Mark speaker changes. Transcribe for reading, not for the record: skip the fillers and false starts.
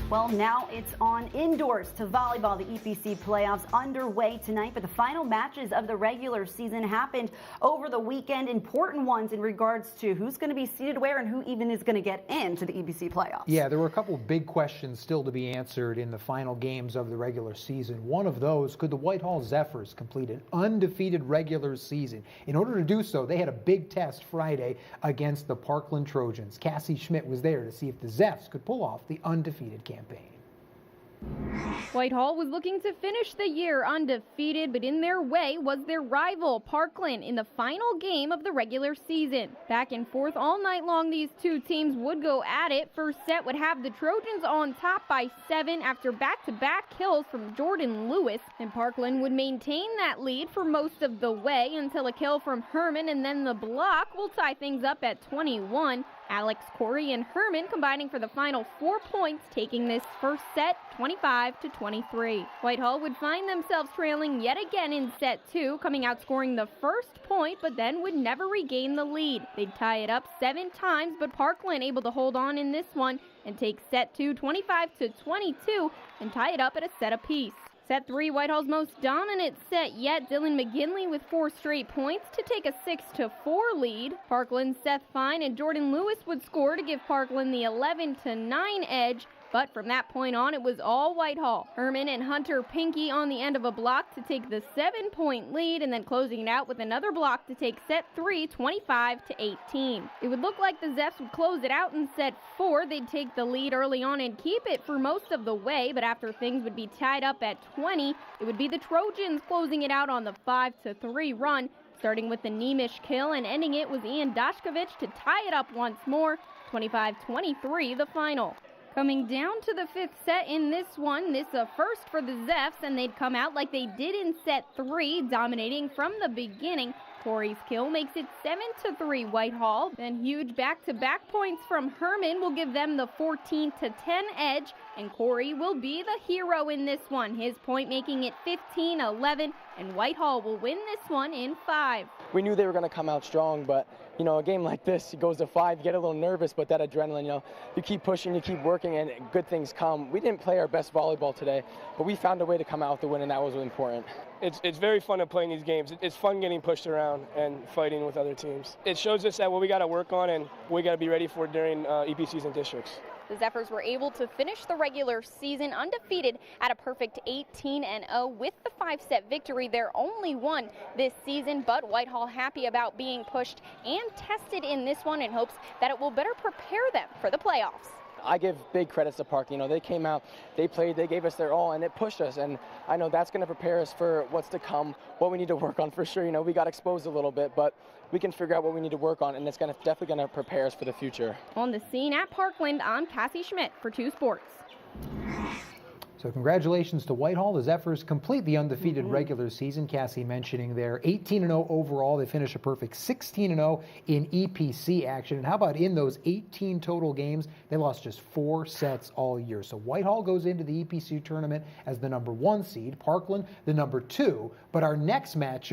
Speaker 1: Well, now it's on indoors to volleyball. The EPC playoffs underway tonight, but the final matches of the regular season happened over the weekend. Important ones in regards to who's going to be seated where and who even is going to get into the EPC playoffs.
Speaker 2: Yeah, there were a couple of big questions still to be answered in the final games of the regular season. One of those, could the Whitehall Zephyrs complete an undefeated regular season? In order to do so, they had a big test Friday against the Parkland Trojans. Cassie Schmidt was there to see if the Zephyrs could pull off the undefeated campaign.
Speaker 3: Whitehall was looking to finish the year undefeated, but in their way was their rival, Parkland, in the final game of the regular season. Back and forth all night long, these two teams would go at it. First set would have the Trojans on top by 7 after back-to-back kills from Jordan Lewis, and Parkland would maintain that lead for most of the way until a kill from Herman and then the block will tie things up at 21. Alex, Corey, and Herman combining for the final 4 points, taking this first set 25-23. Whitehall would find themselves trailing yet again in set 2, coming out scoring the first point, but then would never regain the lead. They'd tie it up 7 times, but Parkland able to hold on in this one and take set 2 25-22 and tie it up at a set apiece. Set 3, Whitehall's most dominant set yet. Dylan McGinley with 4 straight points to take a 6-4 lead. Parkland's Seth Fine and Jordan Lewis would score to give Parkland the 11-9 edge. But from that point on, it was all Whitehall. Herman and Hunter Pinky on the end of a block to take the 7-point lead, and then closing it out with another block to take set 3, 25-18. It would look like the Zephyrs would close it out in set 4. They'd take the lead early on and keep it for most of the way, but after things would be tied up at 20, it would be the Trojans closing it out on the 5-3 run, starting with the Nemish kill, and ending it was Ian Dashkovich to tie it up once more, 25-23 the final. Coming down to the 5th set in this one, this a first for the Zephyrs, and they'd come out like they did in set 3, dominating from the beginning. Corey's kill makes it 7-3 Whitehall. Then huge back-to-back points from Herman will give them the 14-10 edge, and Corey will be the hero in this one. His point making it 15-11, and Whitehall will win this one in 5.
Speaker 4: We knew they were going to come out strong, but a game like this, it goes to 5, you get a little nervous, but that adrenaline, you keep pushing, you keep working, and good things come. We didn't play our best volleyball today, but we found a way to come out with the win, and that was important.
Speaker 5: It's very fun to play in these games. It's fun getting pushed around and fighting with other teams. It shows us that what we got to work on and we got to be ready for during EPCs and districts.
Speaker 3: The Zephyrs were able to finish the regular season undefeated at a perfect 18-0 with the 5-set victory, their only one this season. But Whitehall happy about being pushed and tested in this one in hopes that it will better prepare them for the playoffs.
Speaker 4: I give big credits to Park. They came out, they played, they gave us their all, and it pushed us. And I know that's going to prepare us for what's to come, what we need to work on for sure. We got exposed a little bit, but we can figure out what we need to work on, and it's definitely going to prepare us for the future.
Speaker 3: On the scene at Parkland, I'm Cassie Schmidt for 2 Sports.
Speaker 2: So congratulations to Whitehall. The Zephyrs complete the undefeated regular season. Cassie mentioning they're 18-0 overall. They finish a perfect 16-0 in EPC action. And how about in those 18 total games, they lost just 4 sets all year. So Whitehall goes into the EPC tournament as the number 1 seed, Parkland the number 2. But our next matchup